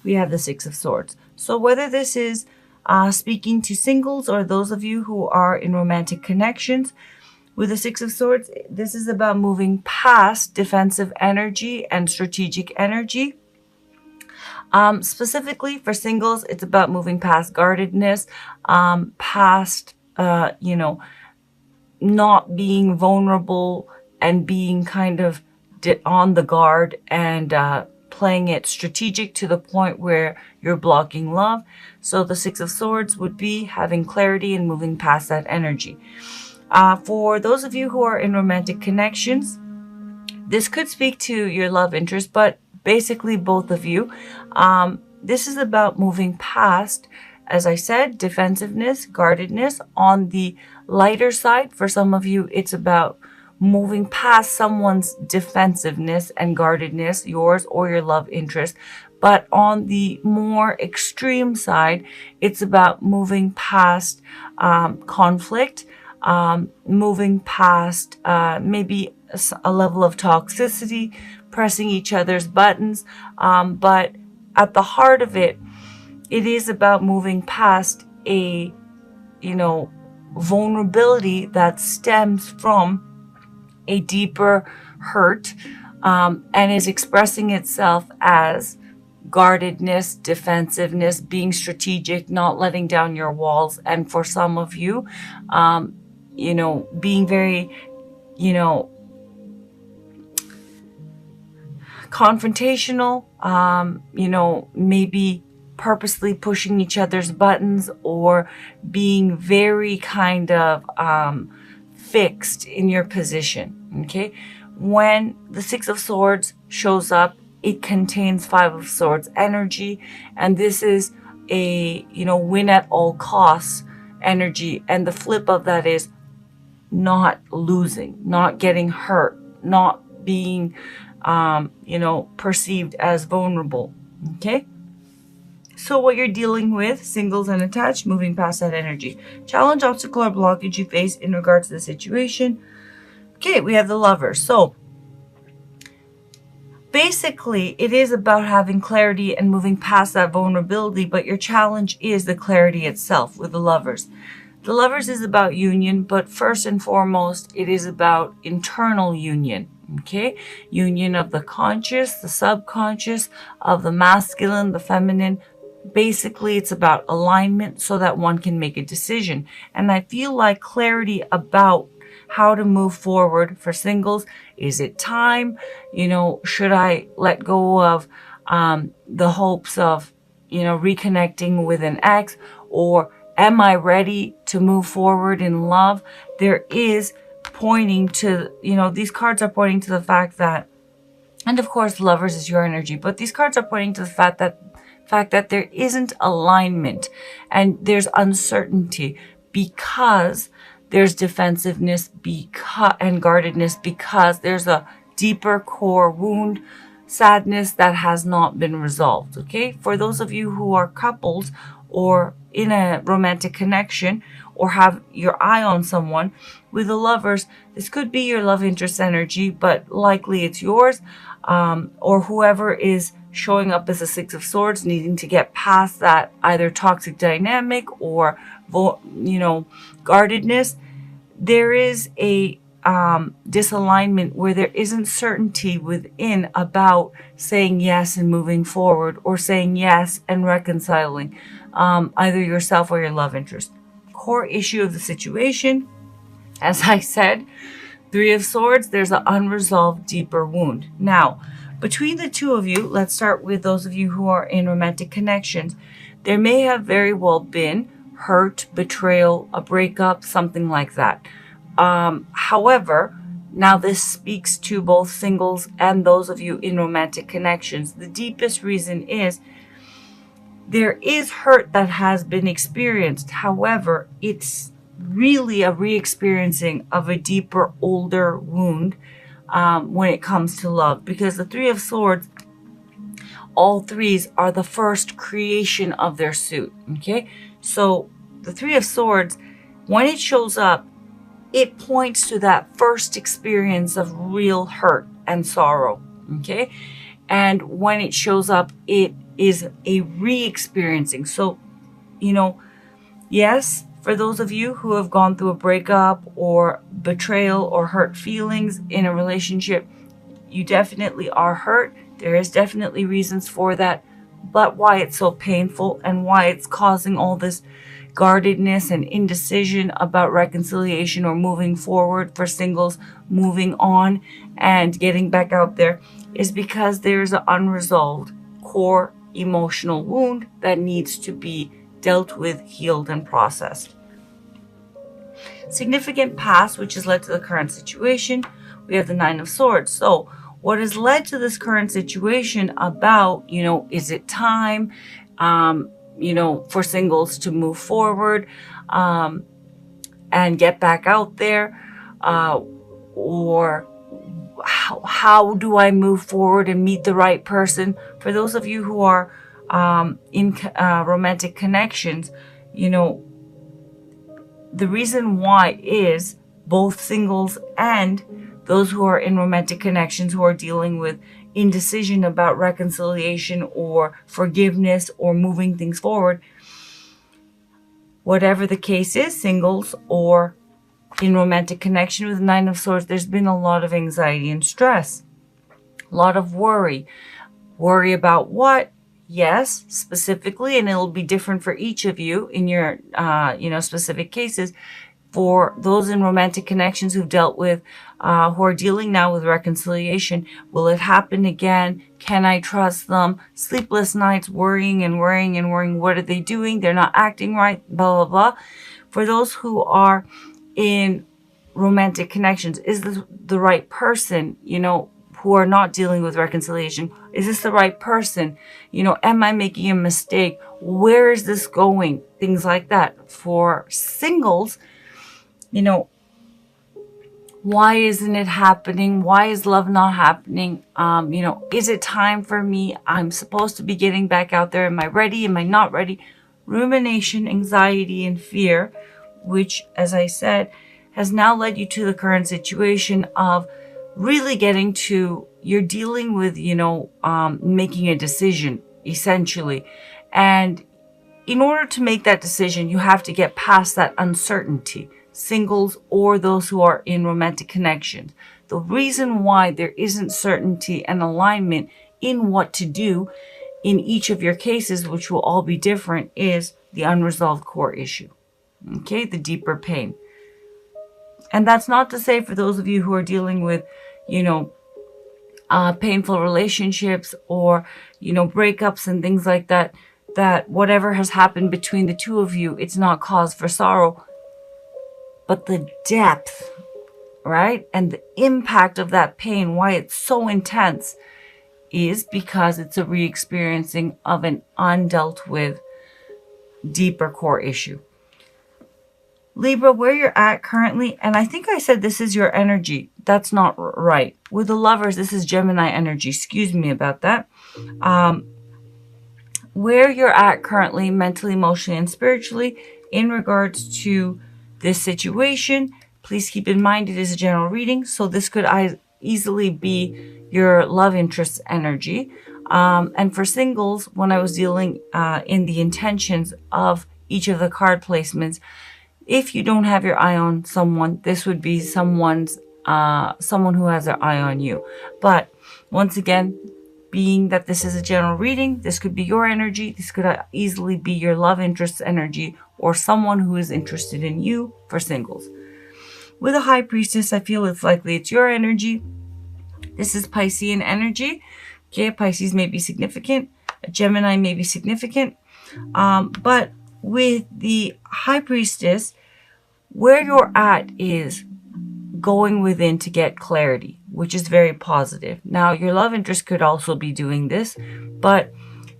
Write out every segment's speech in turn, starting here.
we have the Six of Swords. So whether this is speaking to singles or those of you who are in romantic connections, with the Six of Swords, this is about moving past defensive energy and strategic energy. Specifically for singles, it's about moving past guardedness, past, not being vulnerable and being kind of on the guard and playing it strategic to the point where you're blocking love. So the Six of Swords would be having clarity and moving past that energy. For those of you who are in romantic connections, this could speak to your love interest, but basically both of you. This is about moving past, as I said, defensiveness, guardedness. On the lighter side, for some of you, it's about moving past someone's defensiveness and guardedness, yours or your love interest. But on the more extreme side, it's about moving past conflict, moving past maybe a level of toxicity, pressing each other's buttons. But at the heart of it, it is about moving past a, vulnerability that stems from a deeper hurt and is expressing itself as guardedness, defensiveness, being strategic, not letting down your walls. And for some of you, being very, confrontational, maybe purposely pushing each other's buttons or being very kind of fixed in your position. Okay, when the Six of Swords shows up, it contains Five of Swords energy, and this is a win at all costs energy. And the flip of that is not losing, not getting hurt, not being perceived as vulnerable. Okay, so what you're dealing with, singles and attached, moving past that energy. Challenge, obstacle, or blockage you face in regards to the situation. Okay, we have the Lovers. So basically, it is about having clarity and moving past that vulnerability, but your challenge is the clarity itself with the Lovers. The Lovers is about union, but first and foremost, it is about internal union. Okay, union of the conscious, the subconscious, of the masculine, the feminine. Basically, it's about alignment so that one can make a decision. And I feel like clarity about how to move forward for singles. Is it time? Should I let go of the hopes of, reconnecting with an ex? Or am I ready to move forward in love? There is pointing to, these cards are pointing to the fact that, and of course, Lovers is your energy, but these cards are pointing to the fact that there isn't alignment and there's uncertainty because there's defensiveness and guardedness, because there's a deeper core wound, sadness that has not been resolved. Okay, for those of you who are couples or in a romantic connection or have your eye on someone, with the Lovers, this could be your love interest energy, but likely it's yours, or whoever is showing up as a Six of Swords, needing to get past that either toxic dynamic or guardedness. There is a disalignment where there isn't certainty within about saying yes and moving forward, or saying yes and reconciling either yourself or your love interest. Core issue of the situation, as I said, Three of Swords, there's an unresolved deeper wound. Now, between the two of you, let's start with those of you who are in romantic connections. There may have very well been hurt, betrayal, a breakup, something like that. However, now this speaks to both singles and those of you in romantic connections. The deepest reason is there is hurt that has been experienced. However, it's really a re-experiencing of a deeper, older wound when it comes to love. Because the Three of Swords, all threes are the first creation of their suit. Okay, so the Three of Swords, when it shows up, it points to that first experience of real hurt and sorrow. Okay, and when it shows up, it is a re-experiencing. So, you know, yes, for those of you who have gone through a breakup or betrayal or hurt feelings in a relationship, you definitely are hurt. There is definitely reasons for that, but why it's so painful and why it's causing all this guardedness and indecision about reconciliation or moving forward for singles, moving on and getting back out there, is because there's an unresolved core emotional wound that needs to be dealt with, healed, and processed. Significant past, which has led to the current situation. We have the Nine of Swords. So what has led to this current situation about, is it time, for singles to move forward and get back out there? Or how do I move forward and meet the right person? For those of you who are in romantic connections, the reason why is both singles and those who are in romantic connections who are dealing with indecision about reconciliation or forgiveness or moving things forward. Whatever the case is, singles or in romantic connection with the Nine of Swords, there's been a lot of anxiety and stress, a lot of worry. Worry about what? Yes, specifically, and it'll be different for each of you in your, specific cases. For those in romantic connections who've dealt with, who are dealing now with reconciliation, will it happen again? Can I trust them? Sleepless nights, worrying and worrying and worrying. What are they doing? They're not acting right, blah, blah, blah. For those who are in romantic connections, is this the right person, who are not dealing with reconciliation? Is this the right person? Am I making a mistake? Where is this going? Things like that. For singles, why isn't it happening? Why is love not happening? Is it time for me? I'm supposed to be getting back out there. Am I ready? Am I not ready? Rumination, anxiety, and fear, which, as I said, has now led you to the current situation of really getting to, you're dealing with, making a decision, essentially. And in order to make that decision, you have to get past that uncertainty, singles or those who are in romantic connections. The reason why there isn't certainty and alignment in what to do in each of your cases, which will all be different, is the unresolved core issue. Okay, the deeper pain. And that's not to say for those of you who are dealing with, painful relationships or, breakups and things like that, that whatever has happened between the two of you, it's not cause for sorrow. But the depth, right? And the impact of that pain, why it's so intense, is because it's a re-experiencing of an undealt with deeper core issue. Libra, where you're at currently, and I think I said this is your energy. That's not right. With the Lovers, this is Gemini energy. Excuse me about that. Where you're at currently, mentally, emotionally, and spiritually, in regards to this situation, please keep in mind it is a general reading. So this could easily be your love interest energy. And for singles, when I was dealing in the intentions of each of the card placements, if you don't have your eye on someone, this would be someone who has their eye on you. But once again, being that this is a general reading, this could be your energy. This could easily be your love interest energy or someone who is interested in you for singles. With a High Priestess, I feel it's likely it's your energy. This is Piscean energy. Okay, Pisces may be significant. A Gemini may be significant. But with the High Priestess, where you're at is going within to get clarity, which is very positive. Now, your love interest could also be doing this, but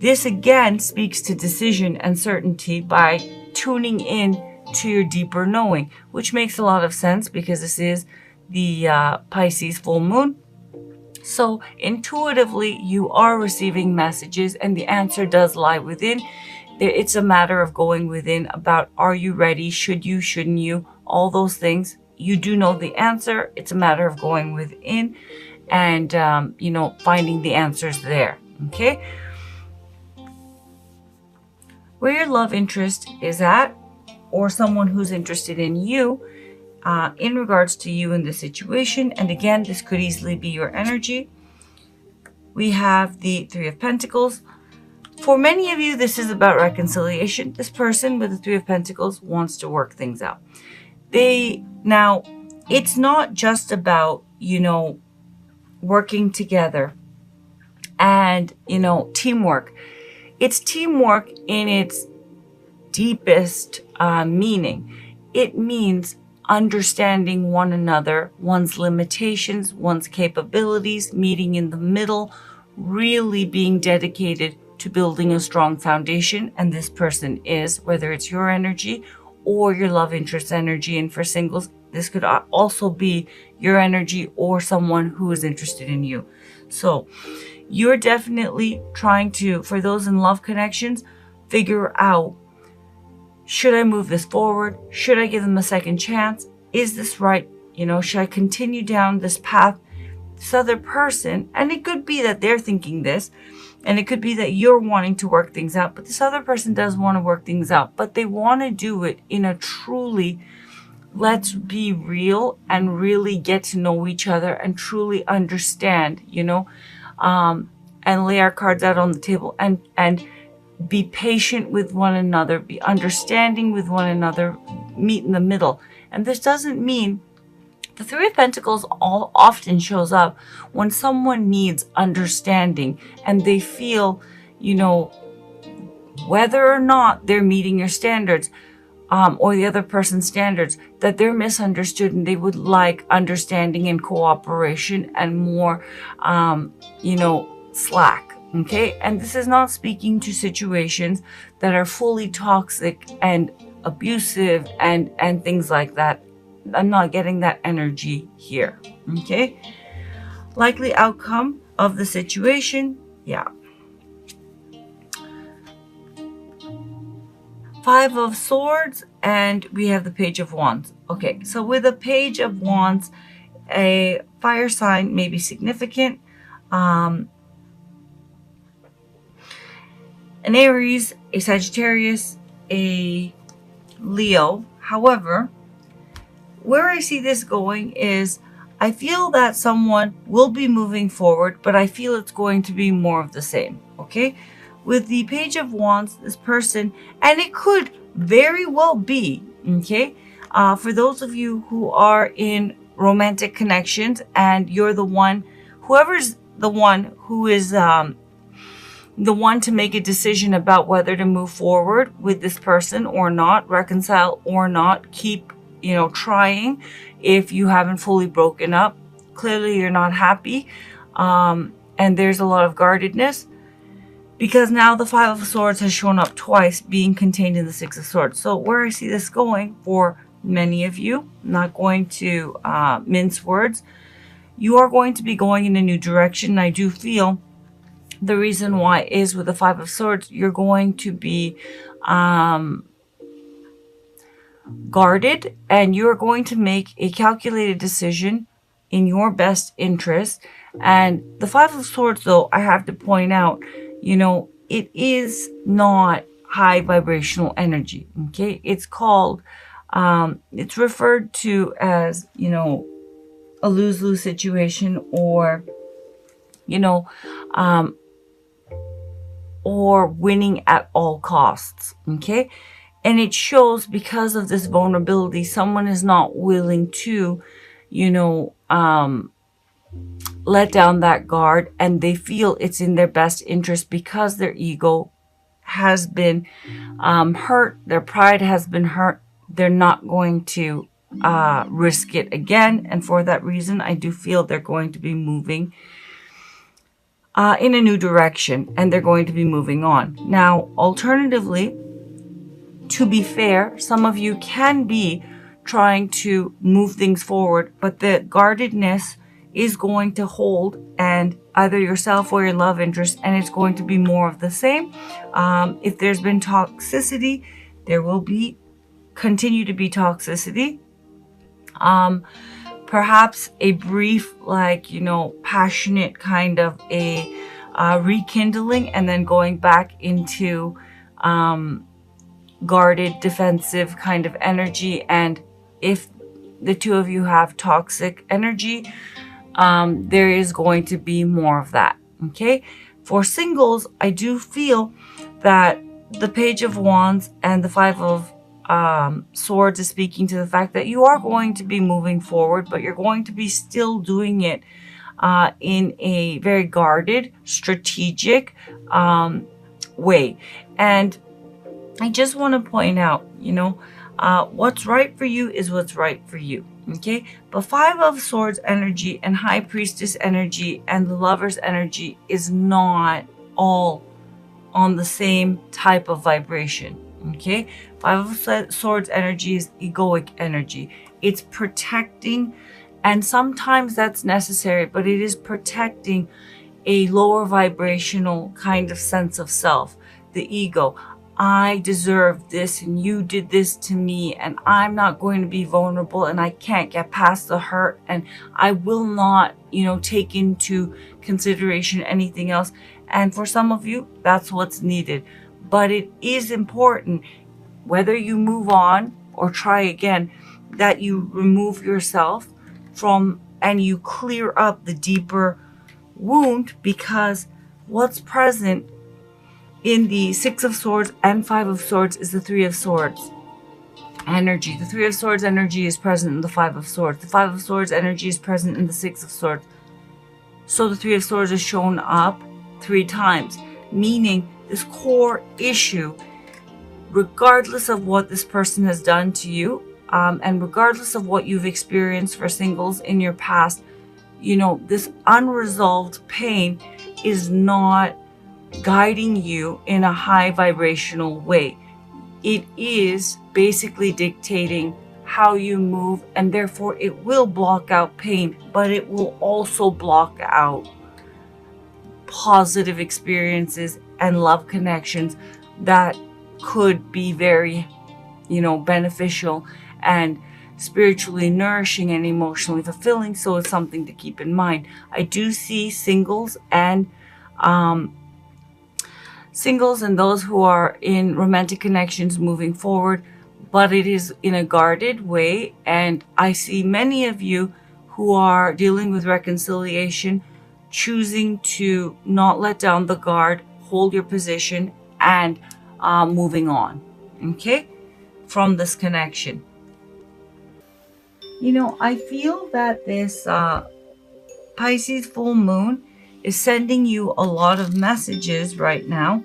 this again speaks to decision and certainty by tuning in to your deeper knowing, which makes a lot of sense because this is the Pisces full moon. So intuitively, you are receiving messages and the answer does lie within. It's a matter of going within about, are you ready? Should you? Shouldn't you? All those things. You do know the answer. It's a matter of going within and, finding the answers there. Okay. where your love interest is at, or someone who's interested in you, in regards to you in the situation. And again, this could easily be your energy. We have the Three of Pentacles. For many of you, this is about reconciliation. This person with the Three of Pentacles wants to work things out. Now, it's not just about, working together and, teamwork. It's teamwork in its deepest meaning. It means understanding one another, one's limitations, one's capabilities, meeting in the middle, really being dedicated to building a strong foundation. And this person is, whether it's your energy or your love interest energy. And for singles, this could also be your energy or someone who is interested in you. So you're definitely trying to, for those in love connections, figure out, should I move this forward? Should I give them a second chance? Is this right? Should I continue down this path? This other person, and it could be that they're thinking this, and it could be that you're wanting to work things out, but this other person does want to work things out, but they want to do it in a truly, let's be real and really get to know each other and truly understand, and lay our cards out on the table and be patient with one another, be understanding with one another, meet in the middle. And this doesn't mean, the Three of Pentacles often shows up when someone needs understanding and they feel, whether or not they're meeting your standards, or the other person's standards, that they're misunderstood and they would like understanding and cooperation and more, slack. Okay. And this is not speaking to situations that are fully toxic and abusive and things like that. I'm not getting that energy here. Okay. Likely outcome of the situation. Yeah. Five of Swords, and we have the Page of Wands. Okay. So with a Page of Wands, a fire sign may be significant. An Aries, a Sagittarius, a Leo. However, where I see this going is, I feel that someone will be moving forward, but I feel it's going to be more of the same. Okay. With the Page of Wands, this person, and it could very well be, okay, for those of you who are in romantic connections and you're the one, whoever's the one who is the one to make a decision about whether to move forward with this person or not, reconcile or not, keep, trying. If you haven't fully broken up, clearly you're not happy. And there's a lot of guardedness, because now the Five of Swords has shown up twice, being contained in the Six of Swords. So where I see this going for many of you, I'm not going to mince words, you are going to be going in a new direction. I do feel the reason why is with the Five of Swords, you're going to be guarded, and you're going to make a calculated decision in your best interest. And the Five of Swords, though, I have to point out, it is not high vibrational energy. Okay. It's called, it's referred to as, a lose-lose situation, or, or winning at all costs. Okay. And it shows, because of this vulnerability, someone is not willing to, let down that guard, and they feel it's in their best interest because their ego has been hurt, their pride has been hurt. They're not going to risk it again. And for that reason, I do feel they're going to be moving in a new direction, and they're going to be moving on. Now, alternatively, to be fair, some of you can be trying to move things forward, but the guardedness is going to hold, and either yourself or your love interest, and it's going to be more of the same. If there's been toxicity, there will continue to be toxicity. Perhaps a brief, passionate kind of a rekindling, and then going back into guarded, defensive kind of energy. And if the two of you have toxic energy, there is going to be more of that. Okay. For singles, I do feel that the Page of Wands and the Five of Swords is speaking to the fact that you are going to be moving forward, but you're going to be still doing it in a very guarded, strategic way. And I just want to point out, what's right for you is what's right for you. Okay. But Five of Swords energy and High Priestess energy and the Lover's energy is not all on the same type of vibration. Okay. Five of Swords energy is egoic energy. It's protecting, and sometimes that's necessary, but it is protecting a lower vibrational kind of sense of self, the ego. I deserve this and you did this to me, and I'm not going to be vulnerable, and I can't get past the hurt, and I will not, take into consideration anything else. And for some of you, that's what's needed. But it is important, whether you move on or try again, that you remove yourself from and you clear up the deeper wound, because what's present in the Six of Swords and Five of Swords is the Three of Swords energy. The Three of Swords energy is present in the Five of Swords. The Five of Swords energy is present in the Six of Swords. So the Three of Swords is shown up 3 times, meaning this core issue, regardless of what this person has done to you, and regardless of what you've experienced for singles in your past, this unresolved pain is not guiding you in a high vibrational way. It is basically dictating how you move, and therefore it will block out pain, but it will also block out positive experiences and love connections that could be very, beneficial and spiritually nourishing and emotionally fulfilling. So it's something to keep in mind. I do see singles and those who are in romantic connections moving forward, but it is in a guarded way. And I see many of you who are dealing with reconciliation, choosing to not let down the guard, hold your position, and moving on, okay, from this connection. I feel that this Pisces full moon is sending you a lot of messages right now.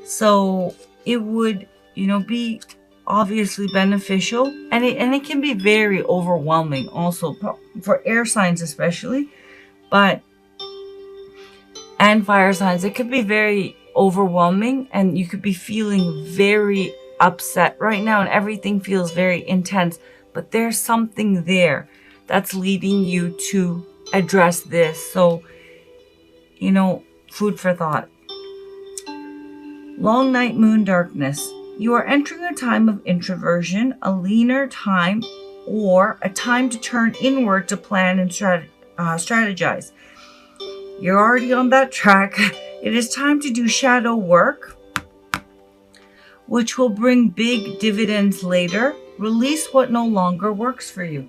So it would, be obviously beneficial, and it can be very overwhelming also for air signs especially, and fire signs. It could be very overwhelming, and you could be feeling very upset right now, and everything feels very intense. But there's something there that's leading you to address this. So, food for thought. Long night, moon darkness. You are entering a time of introversion, a leaner time, or a time to turn inward to plan and strategize. You're already on that track. It is time to do shadow work, which will bring big dividends later. Release what no longer works for you.